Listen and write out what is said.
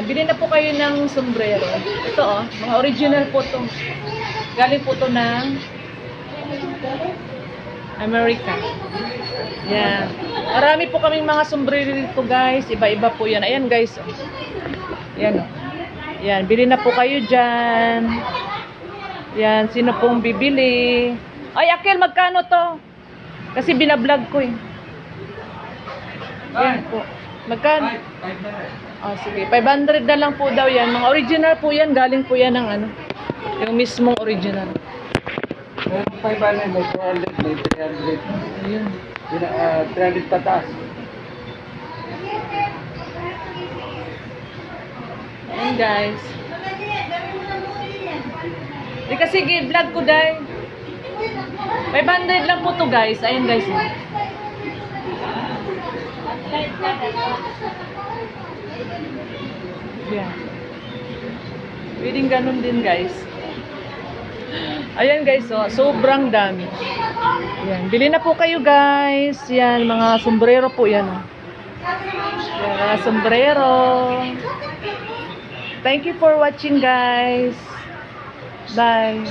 Bili na po kayo ng sombrero. Ito oh, mga original po to. Galing po to ng America. Yan. Marami po kaming mga sombrero dito guys. Iba-iba po yan. Ayan guys. Oh. Yan oh. Yan. Bili na po kayo dyan. Yan. Sino pong bibili? Ay, Akel, magkano to? Kasi binablog ko eh. Yan po. Magkano? Oh, sige. 500 na lang po daw yan. Mga original po yan. Galing po yan ng ano. Yung mismong original. 500, may 200, may 300. Ayun. 300 pataas. Ayan guys. Di kasi vlog ko dahil. 500 lang po to guys. Ayan guys. Yan. Pwedeng ganun din guys. Ayan guys, oh, sobrang dami. Yan, bili na po kayo guys. Yan, mga sombrero po yan. Oh. Yan, mga sombrero. Thank you for watching guys. Bye.